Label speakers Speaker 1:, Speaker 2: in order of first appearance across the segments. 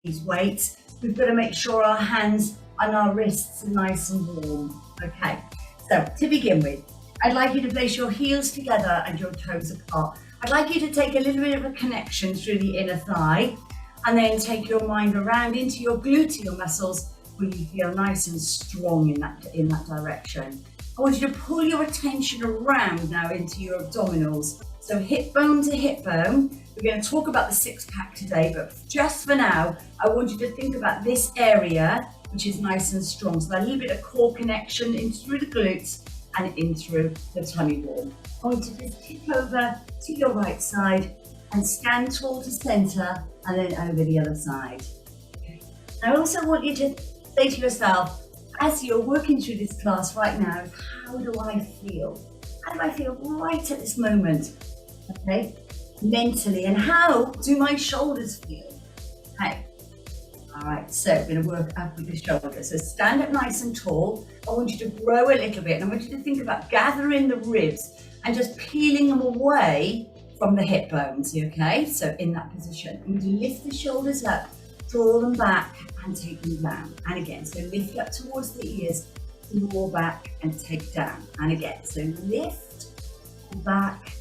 Speaker 1: these weights, we've got to make sure our hands and our wrists are nice and warm. Okay, so to begin with, I'd like you to place your heels together and your toes apart. I'd like you to take a little bit of a connection through the inner thigh and then take your mind around into your gluteal muscles where you feel nice and strong in that direction. I want you to pull your attention around now into your abdominals. So hip bone to hip bone. We're going to talk about the six pack today, but just for now, I want you to think about this area, which is nice and strong. So that little bit of core connection in through the glutes and in through the tummy wall. I want you to just tip over to your right side and stand tall to center and then over the other side. Okay. I also want you to say to yourself, as you're working through this class right now, how do I feel? How do I feel right at this moment? Okay, mentally, and how do my shoulders feel? Okay, all right, so we're going to work up with the shoulders. So stand up nice and tall. I want you to grow a little bit, and I want you to think about gathering the ribs and just peeling them away from the hip bones, okay? So in that position, I'm going to lift the shoulders up, draw them back, and take them down. And again, so lift up towards the ears, draw back, and take down. And again, so lift, back,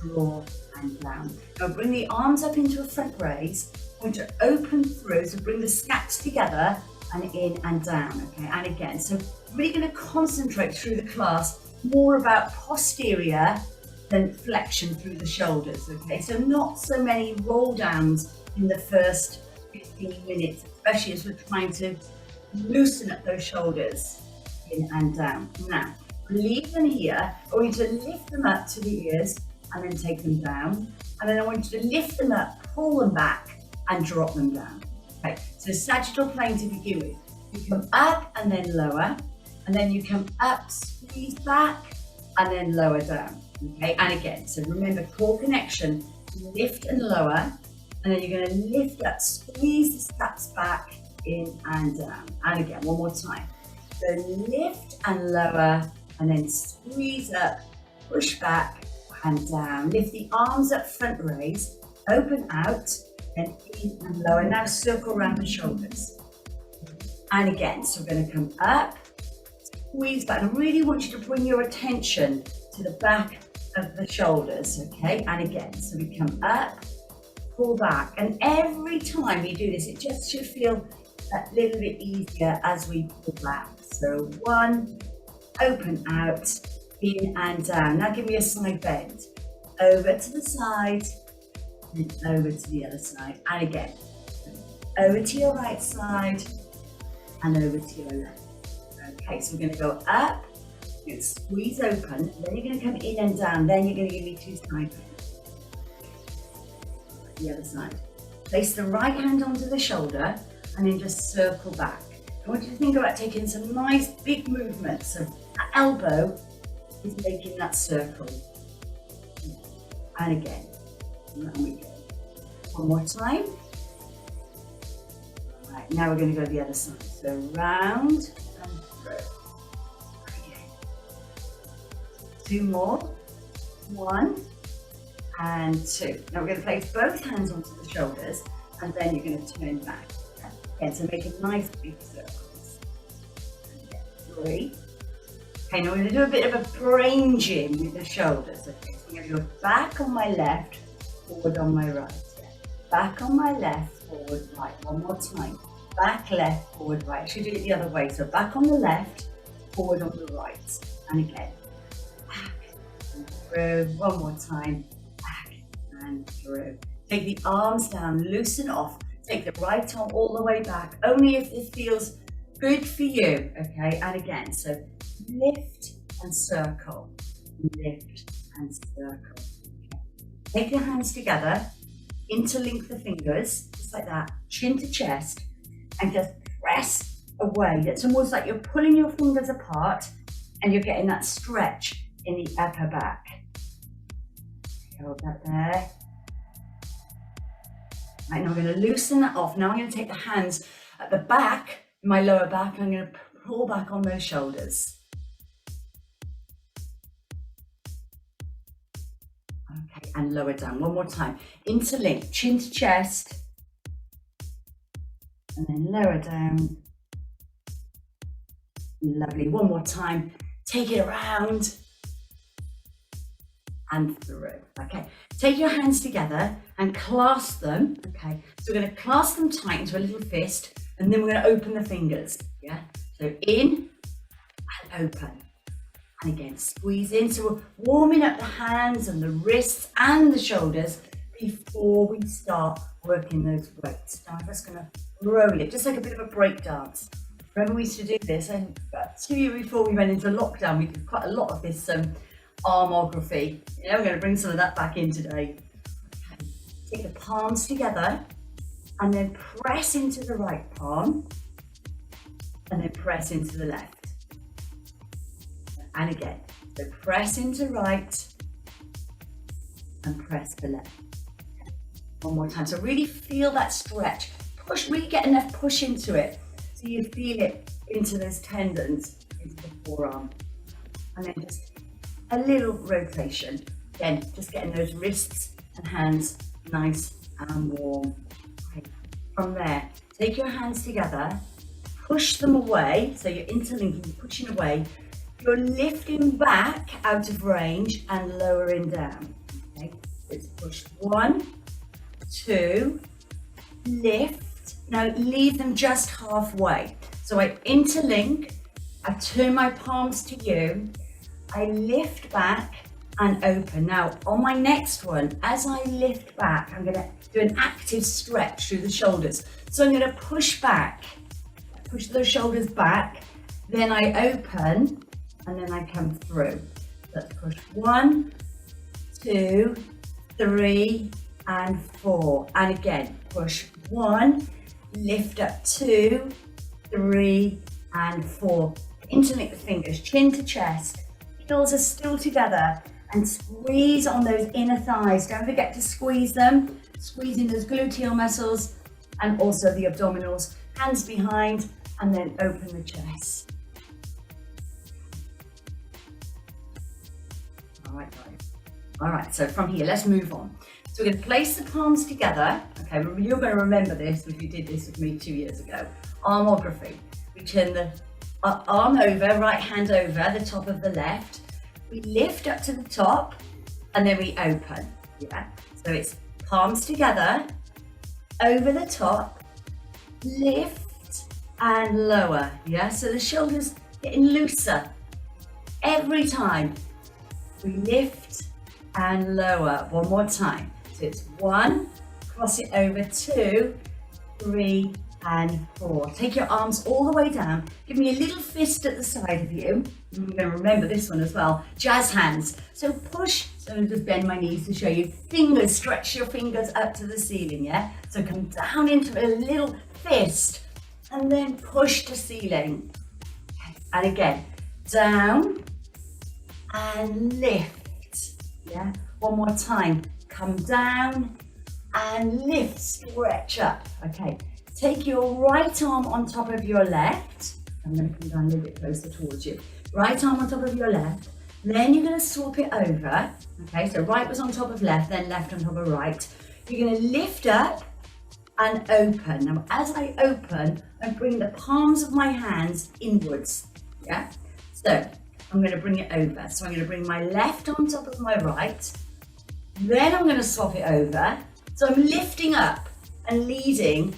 Speaker 1: draw, and down. Now bring the arms up into a front raise. I want you to open through, so bring the scaps together and in and down, okay? And again, so really going to concentrate through the class more about posterior than flexion through the shoulders, okay? So not so many roll downs in the first 15 minutes, especially as we're trying to loosen up those shoulders in and down. Now, leave them here. I want you to lift them up to the ears and then take them down. And then I want you to lift them up, pull them back and drop them down. Okay, so sagittal plane to begin with. You come up and then lower, and then you come up, squeeze back, and then lower down. Okay, and again, so remember core connection, lift and lower, and then you're going to lift up, squeeze the straps back, in and down. And again, one more time. So lift and lower, and then squeeze up, push back, and down. Lift the arms up, front raise, open out, and in and lower. Now circle around the shoulders. And again, so we're going to come up, squeeze back. And I really want you to bring your attention to the back of the shoulders, okay? And again, so we come up, pull back. And every time you do this, it just should feel a little bit easier as we pull back. So one, open out, in and down. Now give me a side bend. Over to the side, and over to the other side. And again, over to your right side, and over to your left. Okay, so we're going to go up, you're going to squeeze open, then you're going to come in and down, then you're going to give me two side bends. The other side. Place the right hand onto the shoulder, and then just circle back. I want you to think about taking some nice big movements. So that elbow is making that circle. And again, and we go. One more time. All right, now we're going to go the other side. So round and through. Again. Two more. One and two. Now we're going to place both hands onto the shoulders, and then you're going to turn back. Again, so make a nice big circles. Three. Okay, now we're going to do a bit of a brain gym with the shoulders. Okay, so I'm going to go back on my left, forward on my right. Back on my left, forward, right. One more time. Back, left, forward, right. Should do it the other way. So back on the left, forward on the right. And again, back and through. One more time. Back and through. Take the arms down, loosen off. Take the right arm all the way back, only if it feels good for you, okay? And again, so lift and circle, lift and circle. Take your hands together, interlink the fingers, just like that, chin to chest, and just press away. It's almost like you're pulling your fingers apart and you're getting that stretch in the upper back. Hold that there. Right, now I'm going to loosen that off. Now I'm going to take the hands at the back, my lower back, and I'm going to pull back on those shoulders. Okay, and lower down. One more time. Interlink, chin to chest. and then lower down. Lovely. One more time. Take it around and through. Okay. Take your hands together and clasp them. Okay. So we're going to clasp them tight into a little fist, and then we're going to open the fingers. Yeah. So in and open. And again, squeeze in. So we're warming up the hands and the wrists and the shoulders before we start working those weights. Now I'm just going to roll it, just like a bit of a break dance. Remember we used to do this, and about 2 years before we went into lockdown, we did quite a lot of this armography. Yeah, we're going to bring some of that back in today. Okay. Take the palms together and then press into the right palm and then press into the left. And again, so press into right and press the left. One more time. So really feel that stretch. Push, really get enough push into it so you feel it into those tendons, into the forearm. And then just a little rotation. Again, just getting those wrists and hands nice and warm. Okay. From there, take your hands together, push them away. So you're interlinking, pushing away. You're lifting back out of range and lowering down. Okay, let's push 1, 2, lift. Now leave them just halfway. So I interlink, I turn my palms to you, I lift back and open. Now on my next one, as I lift back, I'm gonna do an active stretch through the shoulders. So I'm gonna push back, push those shoulders back, then I open, and then I come through. Let's push 1, 2, 3, and 4. And again, push 1, lift up 2, 3, and 4. Interlink the fingers, chin to chest. Heels are still together, and squeeze on those inner thighs. Don't forget to squeeze them, squeezing those gluteal muscles and also the abdominals. Hands behind, and then open the chest. All right, guys. All right, so from here, let's move on. So we're going to place the palms together. Okay, you're going to remember this if you did this with me 2 years ago. Armography. We turn the arm over, right hand over the top of the left. We lift up to the top, and then we open. Yeah. So it's palms together, over the top, lift and lower. Yeah. So the shoulders getting looser every time. We lift and lower. One more time. So it's 1, cross it over, 2, 3, and 4. Take your arms all the way down. Give me a little fist at the side of you. I'm going to remember this one as well. Jazz hands. So push. So I'm just bend my knees to show you. Fingers, stretch your fingers up to the ceiling, yeah? So come down into a little fist and then push to ceiling. And again, down and lift. Yeah, one more time. Come down and lift, stretch up. Okay, take your right arm on top of your left. I'm going to come down a little bit closer towards you. Right arm on top of your left. Then you're going to swap it over. Okay, so right was on top of left, then left on top of right. You're going to lift up and open. Now, as I open, I bring the palms of my hands inwards. Yeah, so I'm going to bring it over. So I'm going to bring my left on top of my right. Then I'm going to swap it over. So I'm lifting up and leading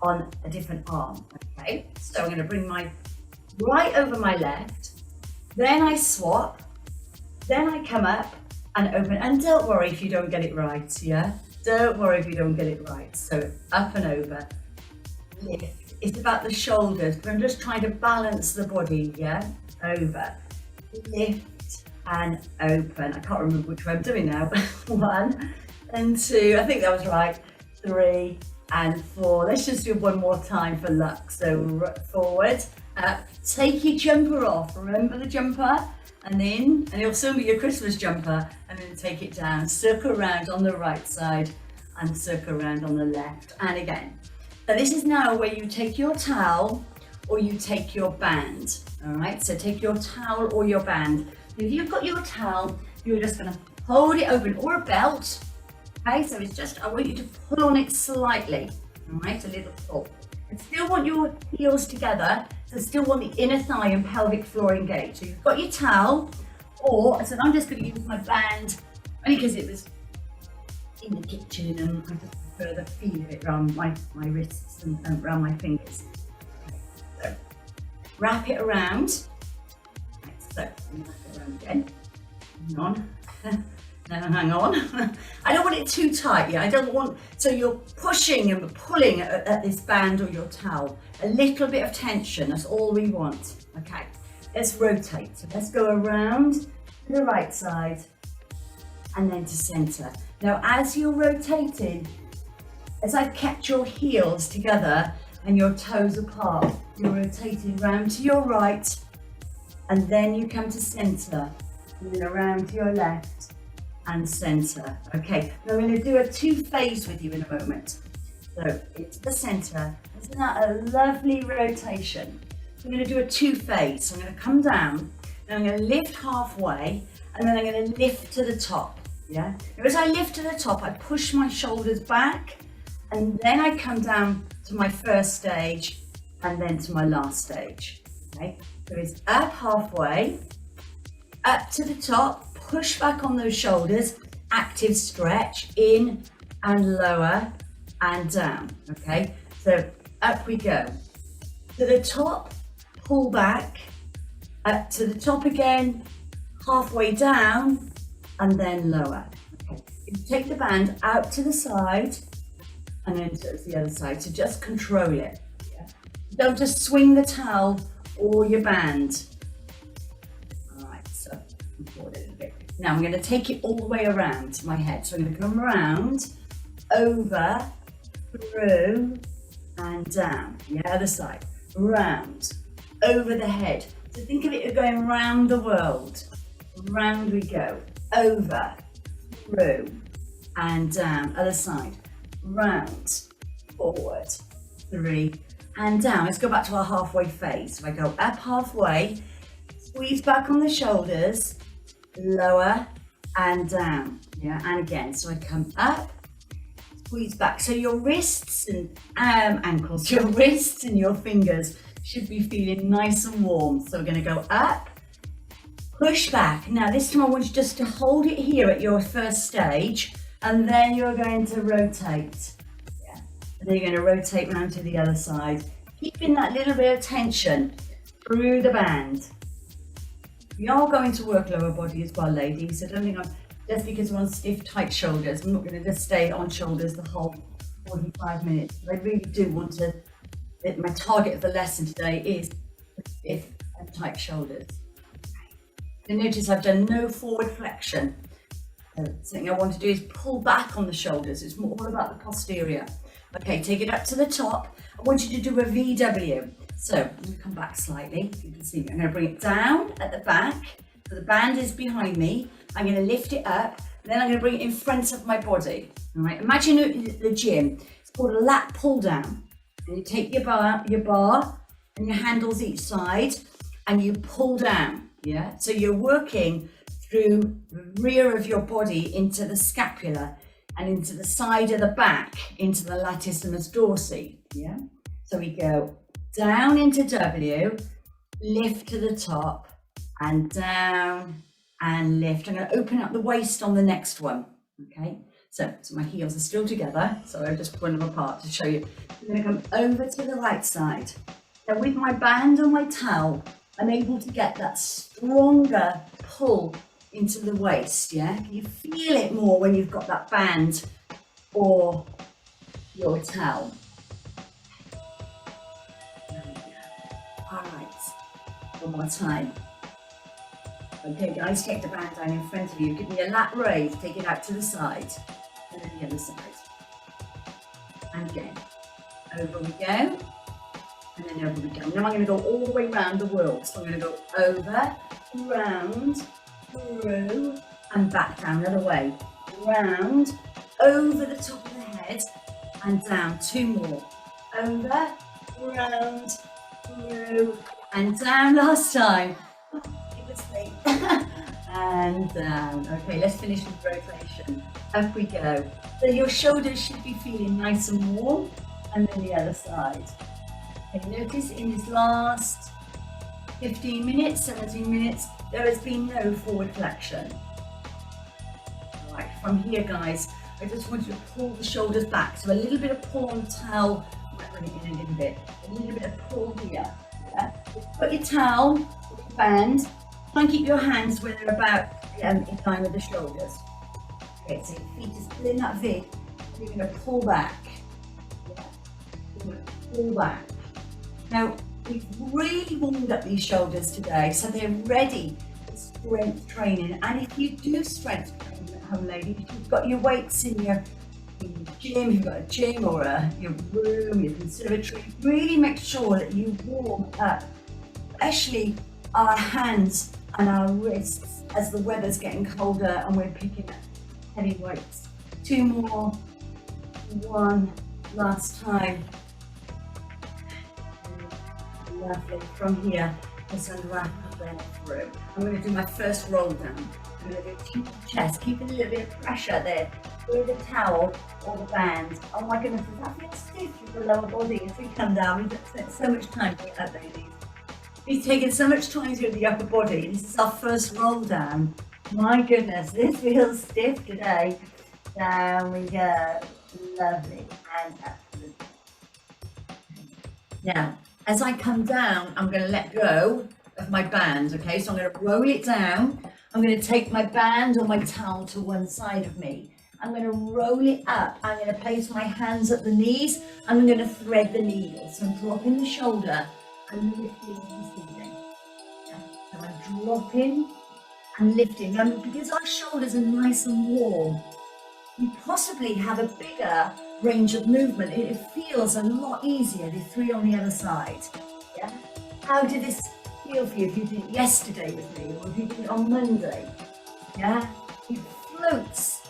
Speaker 1: on a different arm. Okay, so I'm going to bring my right over my left. Then I swap. Then I come up and open. And don't worry if you don't get it right, yeah? Don't worry if you don't get it right. So up and over. Lift. It's about the shoulders, but I'm just trying to balance the body, yeah? Over. Lift and open. I can't remember which way I'm doing now. 1 and 2. I think that was right. 3 and 4. Let's just do one more time for luck. So forward, up. Take your jumper off. Remember the jumper? And in, and it'll soon be your Christmas jumper. And then take it down. Circle around on the right side and circle around on the left. And again. So this is now where you take your towel or you take your band. All right, so take your towel or your band. If you've got your towel, you're just going to hold it open, or a belt. Okay, so it's just, I want you to pull on it slightly. All right, a little pull. I still want your heels together, so I still want the inner thigh and pelvic floor engaged. So you've got your towel, or I said I'm just going to use my band, only because it was in the kitchen and I just prefer the feel of it around my wrists and around my fingers. Okay, so wrap it around. Right, so wrap it around again. Hang on. No, hang on. I don't want it too tight. Yeah, I don't want, so you're pushing and pulling at this band or your towel. A little bit of tension, that's all we want. Okay, let's rotate. So let's go around to the right side and then to center. Now, as you're rotating, as I've kept your heels together and your toes apart, you're rotating round to your right and then you come to center and then around to your left and center. Okay, now I'm going to do a two-phase with you in a moment. So into the center. Isn't that a lovely rotation? So I'm going to do a two-phase. So I'm going to come down and I'm going to lift halfway and then I'm going to lift to the top. Yeah. Now as I lift to the top, I push my shoulders back and then I come down to my first stage and then to my last stage. Okay. So it's up halfway, up to the top. Push back on those shoulders, active stretch, in and lower and down, okay? So up we go. To the top, pull back, up to the top again, halfway down, and then lower. Okay. You take the band out to the side, and then to the other side, so just control it. Yeah? Don't just swing the towel or your band. All right, so forward a little bit. Now I'm going to take it all the way around my head. So I'm going to come around, over, through, and down. The other side, round, over the head. So think of it as going round the world. Round we go, over, through, and down. Other side, round, forward, 3, and down. Let's go back to our halfway phase. So I go up halfway, squeeze back on the shoulders, lower and down, yeah, and again. So I come up, squeeze back. So your wrists and ankles, your wrists and your fingers should be feeling nice and warm. So we're going to go up, push back. Now this time I want you just to hold it here at your first stage, and then you're going to rotate. Yeah, and then you're going to rotate round to the other side, keeping that little bit of tension through the band. We are going to work lower body as well, ladies. So don't think I'm, just because we're on stiff, tight shoulders, I'm not going to just stay on shoulders the whole 45 minutes. But I really do want to, my target of the lesson today is stiff and tight shoulders. And notice I've done no forward flexion. Something I want to do is pull back on the shoulders. It's all about the posterior. Okay, take it up to the top. I want you to do a VW. So I'm going to come back slightly. You can see me. I'm going to bring it down at the back. So the band is behind me. I'm going to lift it up. And then I'm going to bring it in front of my body. All right. Imagine the gym. It's called a lat pull down. And you take your bar and your handles each side, and you pull down. Yeah. So you're working through the rear of your body into the scapula and into the side of the back, into the latissimus dorsi. Yeah. So we go down into W, lift to the top, and down and lift. I'm going to open up the waist on the next one. Okay, so my heels are still together, so I'll just pull them apart to show you. I'm going to come over to the right side. Now with my band on my towel, I'm able to get that stronger pull into the waist. Yeah, can you feel it more when you've got that band or your towel? All right, one more time. Okay guys, take the band down in front of you. Give me a lat raise, take it out to the side, and then the other side. And again, over we go, and then over we go. Now I'm going to go all the way around the world. So I'm going to go over, round, through, and back down the other way. Round, over the top of the head, and down. 2 more. Over, round, through, and down. Last time. Keep it straight. And down. Okay, let's finish with rotation. Up we go. So your shoulders should be feeling nice and warm, and then the other side. Okay, notice in this last 15 minutes, 17 minutes, there has been no forward flexion. All right, from here, guys, I just want you to pull the shoulders back. So a little bit of pull on the towel, might bring it in a little bit of pull here. Yeah? Put your towel, put your band, try and keep your hands where they're about in line with the shoulders. Okay, so your feet is still in that V. You're going to pull back. Yeah. You're going to pull back. Now, we've really warmed up these shoulders today, so they're ready for strength training. And if you do strength training at home, ladies, if you've got your weights in your gym, you've got a gym or your room, your conservatory, really make sure that you warm up, especially our hands and our wrists as the weather's getting colder and we're picking up heavy weights. 2 more, 1 last time. Lovely. From here, just unwrap them through. I'm going to do my first roll down. I'm going to do chest, keep a little bit of pressure there with the towel or the band. Oh my goodness, does that feel stiff with the lower body as we come down? We've spent so much time doing that, ladies. We've taken so much time doing the upper body. This is our first roll down. My goodness, this feels stiff today. Down we go. Lovely. And up. Now, as I come down, I'm going to let go of my band, okay? So I'm going to roll it down. I'm going to take my band or my towel to one side of me. I'm going to roll it up. I'm going to place my hands at the knees. I'm going to thread the needle. So I'm dropping the shoulder and lifting and receiving. So I'm dropping and lifting. And because our shoulders are nice and warm, you possibly have a bigger range of movement. It feels a lot easier, the 3 on the other side. Yeah? How did this feel for you if you did it yesterday with me or if you did it on Monday? Yeah? It floats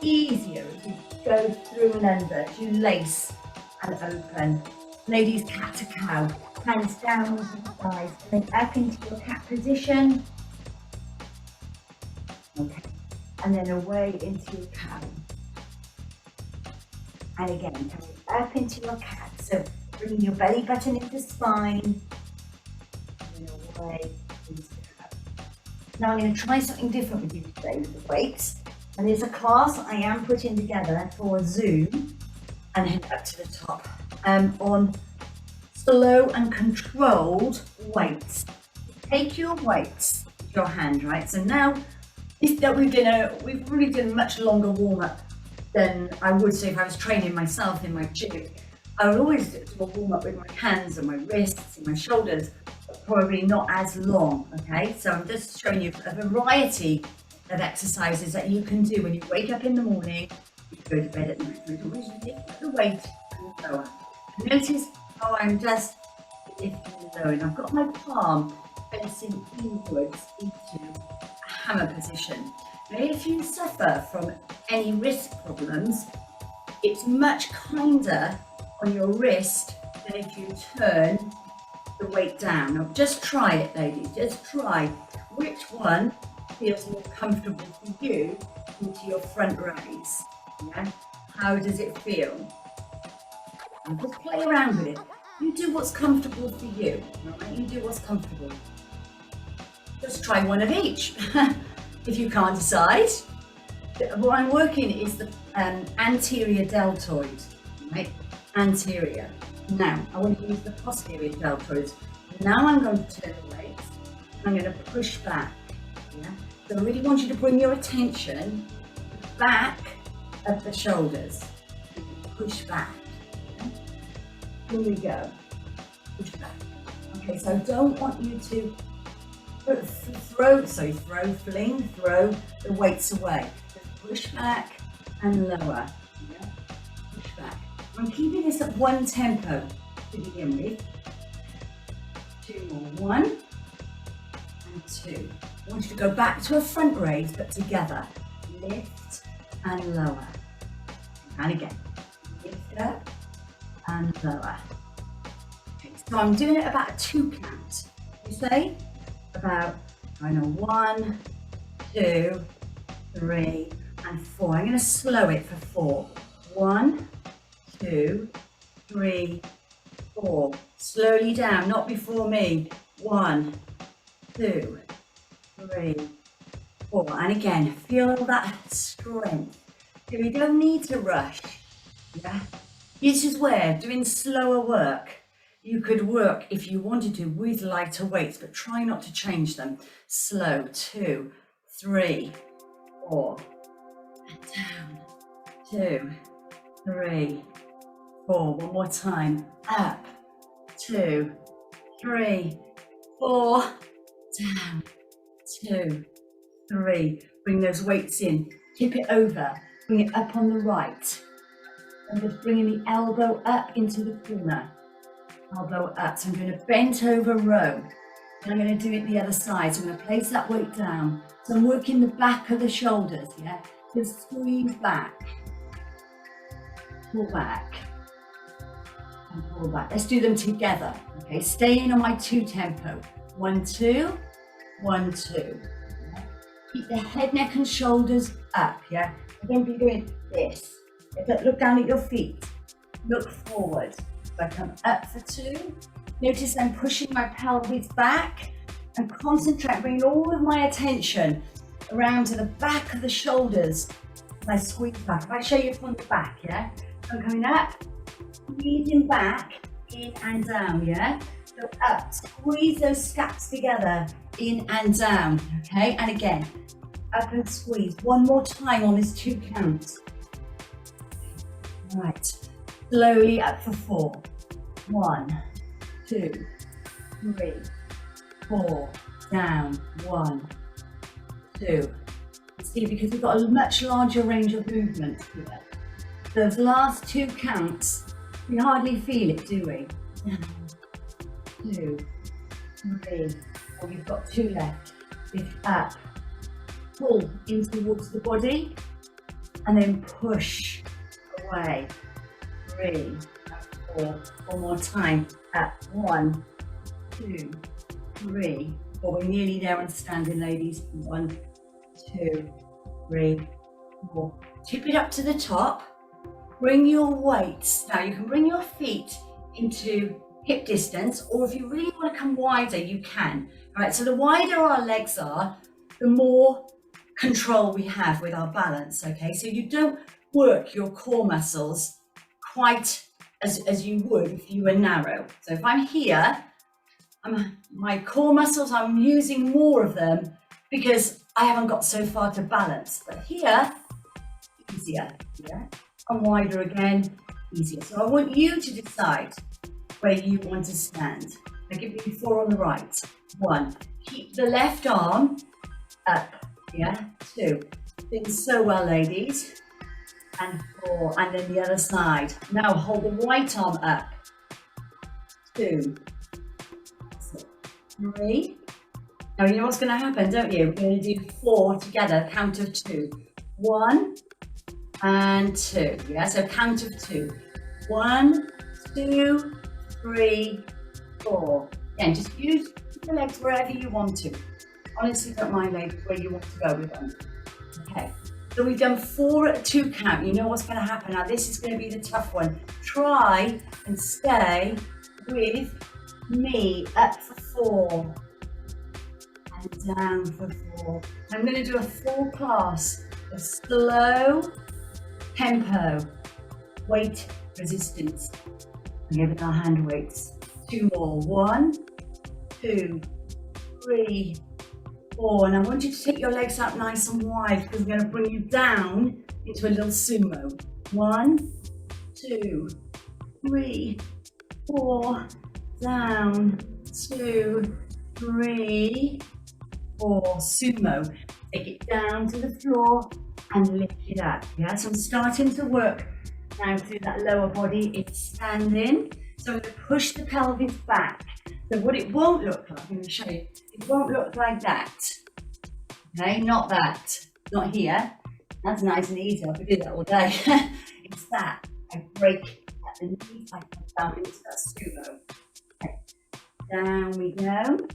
Speaker 1: easier as you go through and under, as you lace and open. Ladies, cat to cow. Hands down to the thighs, and then up into your cat position. Okay. And then away into your cow. And again, coming up into your cat. So bringing your belly button into spine. And then away into the cat. Now I'm going to try something different with you today with the weights. And there's a class I am putting together for Zoom and head up to the top on slow and controlled weights. Take your weights with your hand, right? So now we've really done a much longer warm up than I would say if I was training myself in my gym. I would always do a warm up with my hands and my wrists and my shoulders, but probably not as long, okay? So I'm just showing you a variety of exercises that you can do when you wake up in the morning, you go to bed at night. So you always lift the weight and lower. Notice how I'm just lifting and lowering. I've got my palm facing inwards into a hammer position. Now, if you suffer from any wrist problems, it's much kinder on your wrist than if you turn the weight down. Now, just try it, ladies. Just try which one feels more comfortable for you into your front raise. Yeah? How does it feel? And just play around with it. You do what's comfortable for you. Right? You do what's comfortable. Just try one of each. If you can't decide, what I'm working is the anterior deltoid, right? Anterior. Now, I want to use the posterior deltoids. Now I'm going to turn the weight. I'm going to push back. Yeah? So I really want you to bring your attention back of the shoulders. Push back. Okay? Here we go. Push back. Okay, so I don't want you to throw the weights away. Just push back and lower. Yeah? Push back. I'm keeping this at one tempo to begin with. 2 more. 1 and 2. I want you to go back to a front raise, but together. Lift and lower. And again. Lift up and lower. Okay, so I'm doing it about a 2 count. You say? About, 1, 2, 3, and 4. I'm going to slow it for 4. 1, 2, 3, 4. Slowly down, not before me. 1, 2, 3, 4. And again, feel that strength. So we don't need to rush. Yeah. This is where doing slower work, you could work if you wanted to with lighter weights, but try not to change them. Slow. 2, 3, 4. And down. 2, 3, 4. One more time. Up. 2, 3, 4. Down. 2, 3. Bring those weights in. Tip it over. Bring it up on the right. And just bringing the elbow up into the corner. Elbow up. So I'm going to bent over row. And I'm going to do it the other side. So I'm going to place that weight down. So I'm working the back of the shoulders, yeah? Just squeeze back. Pull back. And pull back. Let's do them together, okay? Staying on my 2 tempo. 1, 2, 1, 2. Yeah? Keep the head, neck and shoulders up, yeah? Don't be doing this. Look down at your feet. Look forward. So I come up for 2. Notice I'm pushing my pelvis back and concentrate, bringing all of my attention around to the back of the shoulders. And I squeeze back. If I show you from the back, yeah? I'm coming up, squeezing back, in and down, yeah? So up, squeeze those scaps together, in and down, okay? And again, up and squeeze. One more time on this 2 counts. Right, slowly up for 4. 1, 2, 3, 4, down, 1, 2. See, because we've got a much larger range of movement here. Those last 2 counts, we hardly feel it, do we? 2, 3, oh, you've got 2 left. Lift up, pull in towards the body, and then push away. 3, 4, one more time. Up, 1, 2, 3, 4. We're nearly there on standing, ladies. 1, 2, 3, 4. Tip it up to the top. Bring your weights. Now you can bring your feet into hip distance, or if you really want to come wider, you can. All right, so the wider our legs are, the more control we have with our balance, okay? So you don't work your core muscles quite as you would if you were narrow. So if I'm here, my core muscles, I'm using more of them because I haven't got so far to balance. But here, easier, yeah? And wider again, easier. So I want you to decide where you want to stand. I'll give you 4 on the right. 1, keep the left arm up, yeah? 2, doing so well, ladies. And 4, and then the other side. Now hold the right arm up. 2, 3. Now you know what's going to happen, don't you? We're going to do 4 together, count of 2. 1 and 2, yeah? So count of 2. 1, 2, 3, 4. Again, just use the legs wherever you want to. Honestly, don't mind legs where you want to go with them. Okay, so we've done 4 at a 2 count. You know what's going to happen. Now this is going to be the tough one. Try and stay with me. Up for 4 and down for 4. I'm going to do a full class of slow tempo, weight resistance. Give it our hand weights. 2 more. 1, 2, 3, 4. And I want you to take your legs out nice and wide because I'm going to bring you down into a little sumo. 1, 2, 3, 4, down, 2, 3, 4. Sumo. Take it down to the floor and lift it up. Yeah, so I'm starting to work now through that lower body. It's standing. So I'm going to push the pelvis back. So what it won't look like, I'm going to show you, it won't look like that. Okay, not that. Not here. That's nice and easy. I could do that all day. It's that. I break at the knees, I come down into that sumo. Okay. Down we go.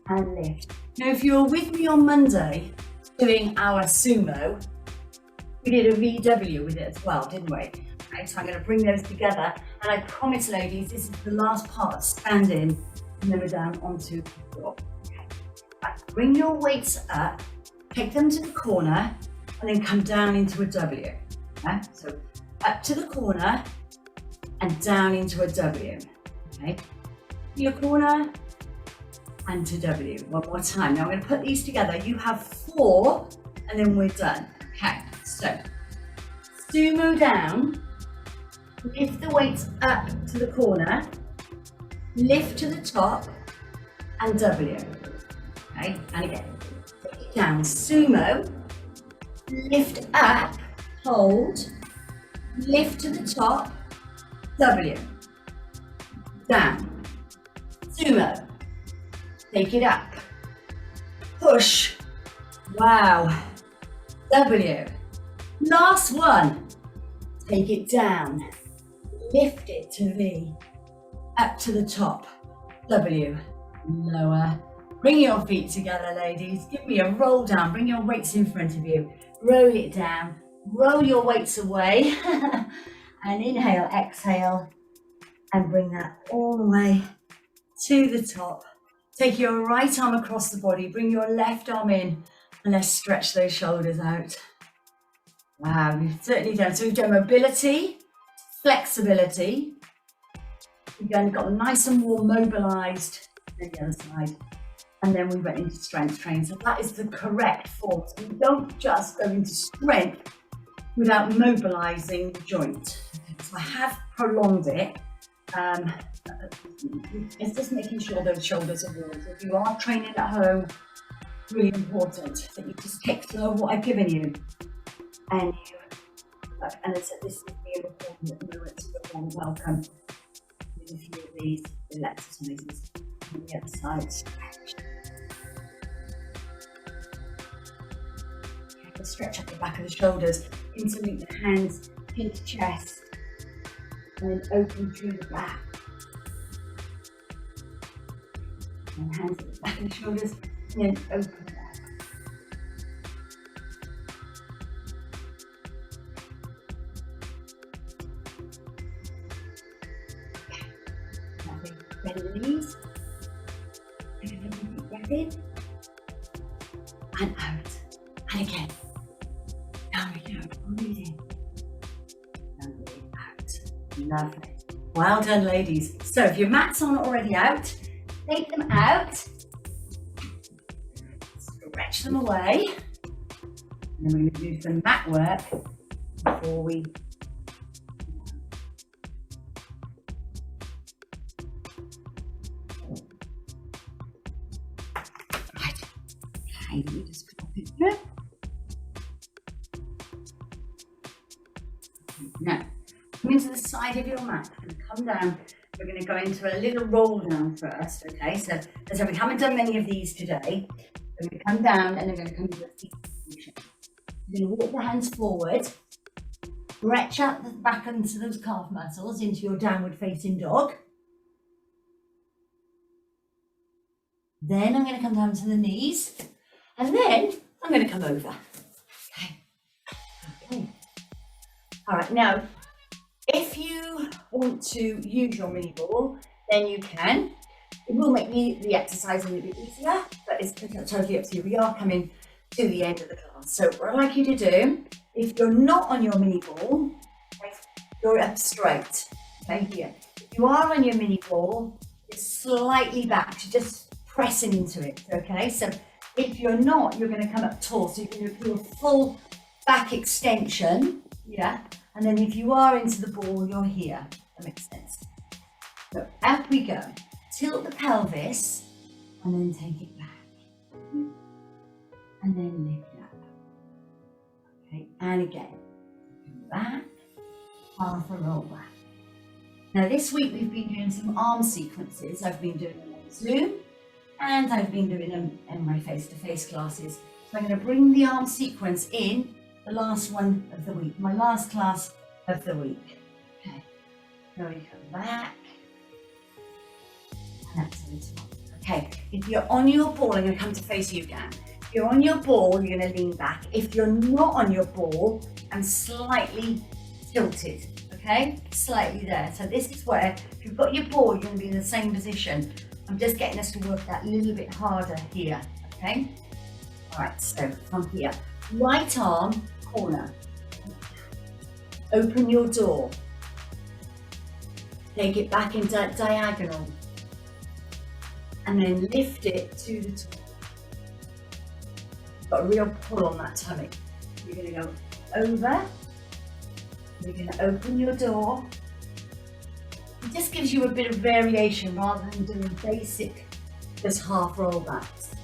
Speaker 1: And lift. Now if you were with me on Monday doing our sumo, we did a VW with it as well, didn't we? Right, so I'm going to bring those together And I promise, ladies, this is the last part of standing, and then we're down onto the floor. Okay. Right. Bring your weights up, take them to the corner, and then come down into a W. Okay? So up to the corner and down into a W. Okay. Your corner and to W. One more time. Now I'm going to put these together. You have 4, and then we're done. Okay. So sumo down. Lift the weights up to the corner, lift to the top, and W. Okay, and again, take it down, sumo, lift up, hold, lift to the top, W. Down, sumo, take it up, push, wow, W. Last one, take it down. Lift it to V, up to the top, W, lower. Bring your feet together, ladies. Give me a roll down. Bring your weights in front of you. Roll it down. Roll your weights away. And inhale, exhale, and bring that all the way to the top. Take your right arm across the body. Bring your left arm in, and let's stretch those shoulders out. Wow, we've certainly done. So we've done mobility, flexibility. We've got nice and warm, mobilised, and the other side. And then we went into strength training. So that is the correct form. So we don't just go into strength without mobilising the joint. So I have prolonged it. It's just making sure those shoulders are warm. So if you are training at home, really important that you just take some of what I've given you. And I said, this is being recorded at the moment, so you're more welcome with a few of these little exercises on the other side. Okay, stretch up the back of the shoulders, interlink the hands, into chest, and then open through the back. And hands at the back of the shoulders, and then open the back. Bend the knees, take a deep breath in, and out, and again, down we go, breathe in, and breathe out, lovely, well done ladies. So if your mats aren't already out, take them out, stretch them away, and then we're going to do some mat work before we let me just pop it through. Now, come into the side of your mat and come down. We're going to go into a little roll down first, okay? So, as I said, we haven't done many of these today. We're going to come down and then we're going to come to a feet position. You're going to walk the hands forward, stretch out the back into those calf muscles into your downward facing dog. Then I'm going to come down to the knees. And then I'm going to come over. Okay. All right. Now, if you want to use your mini ball, then you can. It will make the exercise a little bit easier, but it's totally up to you. We are coming to the end of the class. So what I'd like you to do, if you're not on your mini ball, you're up straight. Okay, here. If you are on your mini ball, it's slightly back. You're just pressing into it. Okay, so if you're not, you're going to come up tall, so you're going to do a full back extension, yeah? And then if you are into the ball, you're here. That makes sense. So up we go. Tilt the pelvis, and then take it back. And then lift up. Okay, and again. Back, half a roll back. Now this week we've been doing some arm sequences. I've been doing them on Zoom. And I've been doing them in my face-to-face classes. So I'm going to bring the arm sequence in the last one of the week, my last class of the week. Okay, now we come back, and up to the top. Okay, if you're on your ball, I'm going to come to face you again. If you're on your ball, you're going to lean back. If you're not on your ball, I'm slightly tilted. okay? Slightly there. So this is where, if you've got your ball, you're going to be in the same position. I'm just getting us to work that little bit harder here, okay? All right, so from here, right arm, corner. Open your door. Take it back into that diagonal. And then lift it to the top. You've got a real pull on that tummy. You're going to go over. You're going to open your door. It just gives you a bit of variation rather than doing basic, just half rollbacks.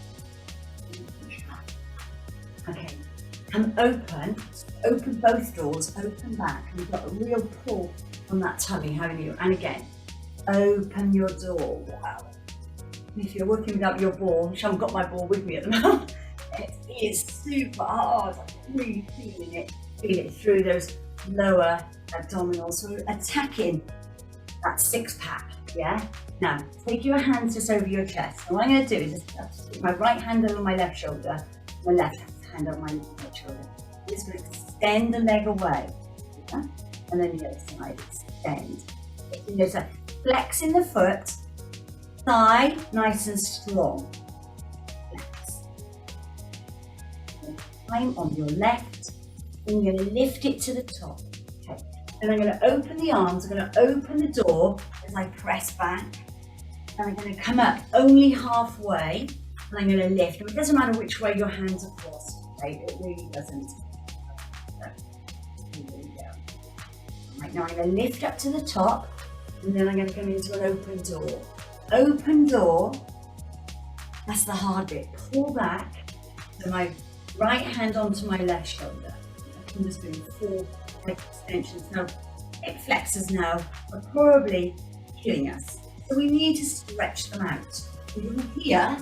Speaker 1: Okay, and open both doors, open back. And you've got a real pull on that tummy, haven't you? And again, open your door. Wow. If you're working without your ball, which I haven't got my ball with me at the moment, it is super hard. I'm really feeling it. Feel it through those lower abdominals. So we're attacking that six pack, yeah? Now, take your hands just over your chest. And what I'm going to do is just put my right hand over my left shoulder, my left hand on my right shoulder. I'm just going to extend the leg away, yeah? And then the other side, extend. There's a flex in the foot, thigh nice and strong. Flex. Time on your left, and you're going to lift it to the top. Okay. Then I'm going to open the arms, I'm going to open the door as I press back. And I'm going to come up only halfway, and I'm going to lift. And it doesn't matter which way your hands are crossed, okay? It really doesn't. There we go. Right, now I'm going to lift up to the top, and then I'm going to come into an open door. Open door, that's the hard bit. Pull back, so my right hand onto my left shoulder. I'm just doing 4 leg extensions. Now, hip flexors now are probably killing us. So we need to stretch them out. You're here,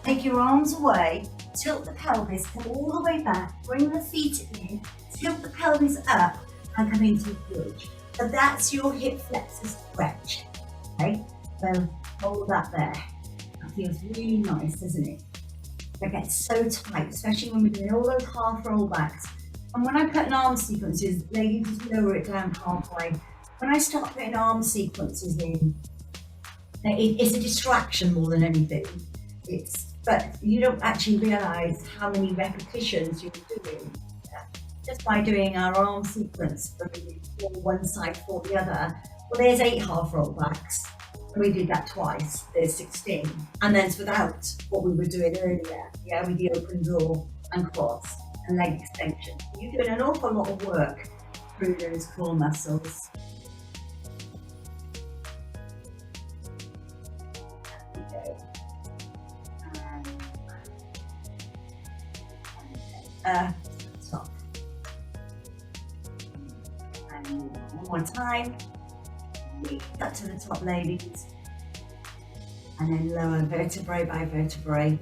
Speaker 1: take your arms away, tilt the pelvis, come all the way back, bring the feet in, tilt the pelvis up, and come into a bridge. So that's your hip flexor stretch. Okay, so hold that there. That feels really nice, doesn't it? It gets so tight, especially when we're doing all those half rollbacks. And when I put in arm sequences, ladies, just lower it down halfway. When I start putting arm sequences in, it's a distraction more than anything. But you don't actually realise how many repetitions you're doing just by doing our arm sequence for one side for the other. Well, there's 8 half rollbacks. We did that twice. There's 16. And then it's without what we were doing earlier. Yeah, with the open door and quads and leg extension. You're doing an awful lot of work through those core muscles. Top. And one more time. Lift up to the top, ladies. And then lower vertebrae by vertebrae.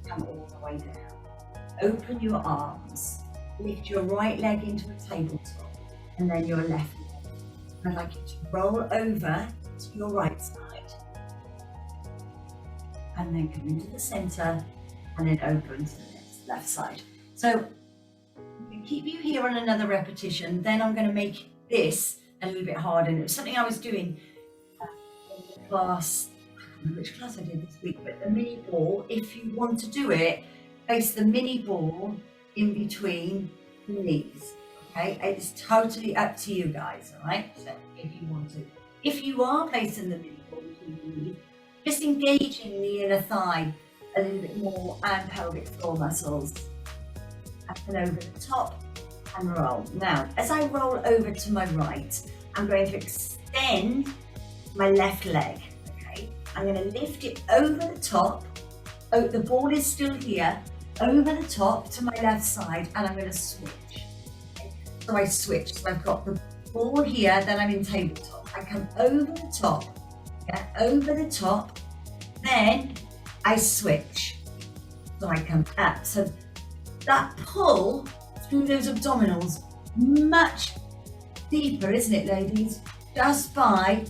Speaker 1: Come all the way down. Open your arms. Lift your right leg into a tabletop. And then your left leg. I'd like you to roll over to your right side. And then come into the center. And then open to the left side. So I'm going to keep you here on another repetition. Then I'm going to make this a little bit harder. And it was something I was doing in the class, I can't remember which class I did this week, but the mini ball, if you want to do it, place the mini ball in between the knees. Okay, it's totally up to you guys, all right? So if you want to. If you are placing the mini ball between the knees, just engaging the inner thigh a little bit more and pelvic floor muscles. Up and over the top and roll. Now, as I roll over to my right, I'm going to extend my left leg, okay? I'm going to lift it over the top. Oh, the ball is still here, over the top to my left side, and I'm going to switch. Okay? So I switch. So I've got the ball here, then I'm in tabletop. I come over the top, yeah, over the top, then I switch. So I come up. So that pull through those abdominals, much deeper, isn't it, ladies? Just by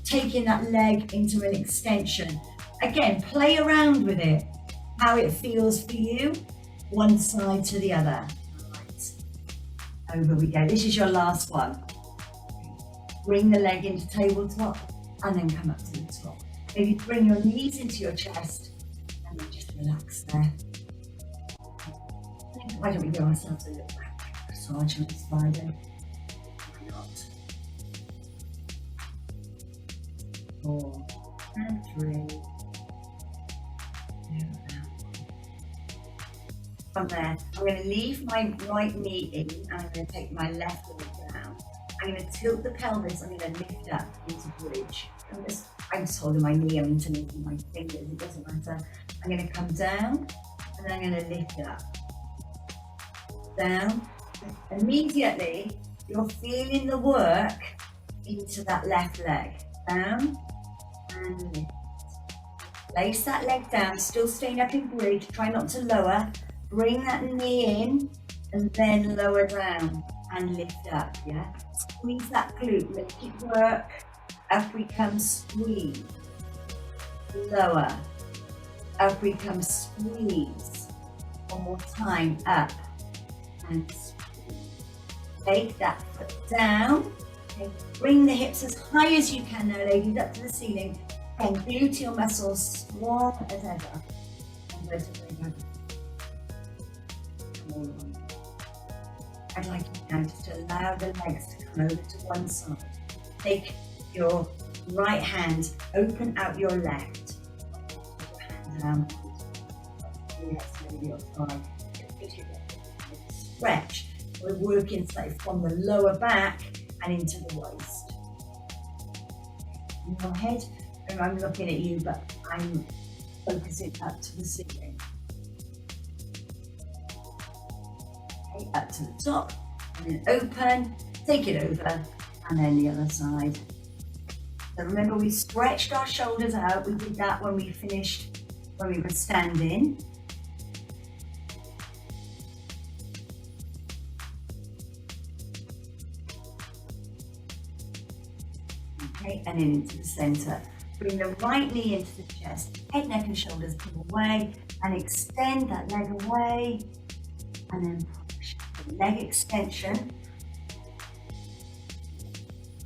Speaker 1: taking that leg into an extension. Again, play around with it, how it feels for you, one side to the other. Right. Over we go. This is your last one. Bring the leg into tabletop and then come up to the top. Maybe bring your knees into your chest and then just relax there. Why don't we give ourselves a little back massage on this Friday? Why not? 4 and 3. From there, I'm going to leave my right knee in and I'm going to take my left leg down. I'm going to tilt the pelvis, I'm going to lift up into bridge. I'm just holding my knee, I'm interlocking my fingers, it doesn't matter. I'm going to come down and then I'm going to lift up. Down. Immediately, you're feeling the work into that left leg. Down and lift. Place that leg down, still staying up in bridge, try not to lower. Bring that knee in and then lower down and lift up, yeah? Squeeze that glute, make it work. Up we come, squeeze. Lower. Up we come, squeeze. One more time, up and squeeze. Take that foot down. Okay. Bring the hips as high as you can now, ladies, up to the ceiling. And gluteal muscles strong as ever. And vertebrae down. I'd like you now just to allow the legs to come over to one side. Take your right hand, open out your left. Your hand down. Yes, maybe your thigh. Stretch. We're working slightly from the lower back and into the waist. In your head, and I'm looking at you, but I'm focusing up to the ceiling. Up to the top, and then open, take it over, and then the other side. So remember, we stretched our shoulders out. We did that when we finished, when we were standing. Okay, and then into the center. Bring the right knee into the chest, head, neck, and shoulders pull away, and extend that leg away, and then leg extension.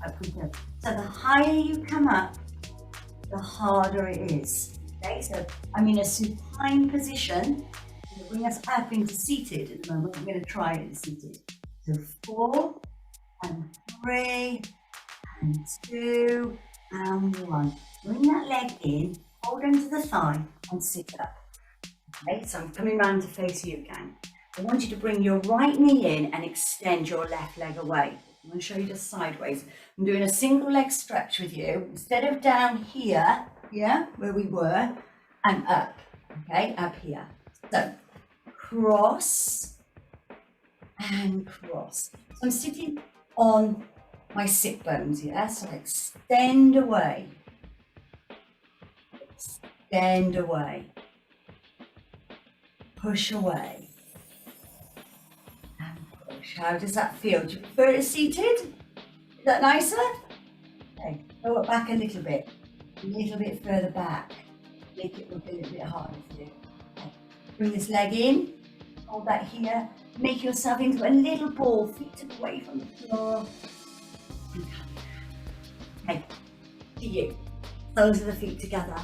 Speaker 1: Up we go. So the higher you come up, the harder it is. Okay, so I'm in a supine position. I'm going to bring us up into seated at the moment. I'm going to try it seated. So 4 and 3 and 2 and 1. Bring that leg in, hold onto the thigh and sit up. Okay, so I'm coming round to face you again. I want you to bring your right knee in and extend your left leg away. I'm going to show you just sideways. I'm doing a single leg stretch with you. Instead of down here, yeah, where we were, and up, okay, up here. So, cross and cross. So I'm sitting on my sit bones, yeah, so extend away. Extend away. Push away. How does that feel? Do you prefer it seated? Is that nicer? Okay, go it back a little bit further back. Make it look a little bit harder for you. Okay. Bring this leg in, hold that here. Make yourself into a little ball, feet away from the floor. Okay, to you. Soles of the feet together.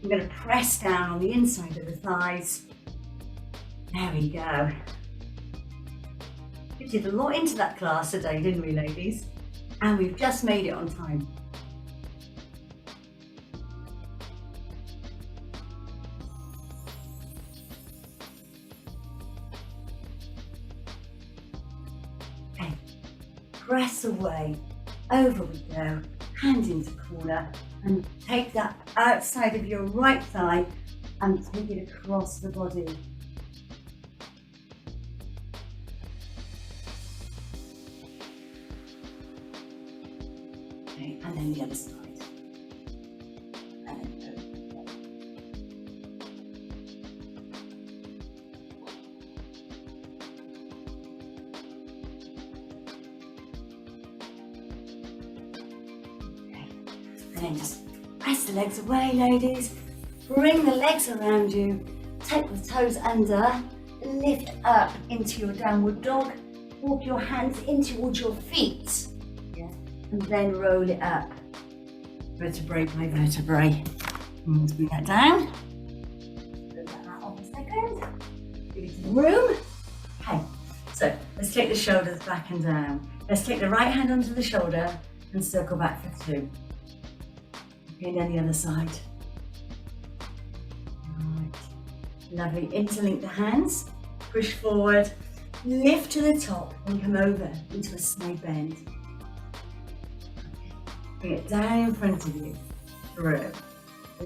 Speaker 1: I'm going to press down on the inside of the thighs. There we go. We did a lot into that class today, didn't we, ladies? And we've just made it on time. Okay, press away, over we go, hands into corner, and take that outside of your right thigh and take it across the body. And then the other side. And then over. Okay. And then just press the legs away, ladies. Bring the legs around you. Take the toes under. Lift up into your downward dog. walk your hands in towards your feet. Yeah. And then roll it up, vertebrae by vertebrae. And let's bring that down. Put that on a second. Give it some room. Okay, so let's take the shoulders back and down. Let's take the right hand onto the shoulder and circle back for 2. And then the other side. Right. Lovely. Interlink the hands. Push forward. Lift to the top and come over into a side bend. Bring it down in front of you. Through.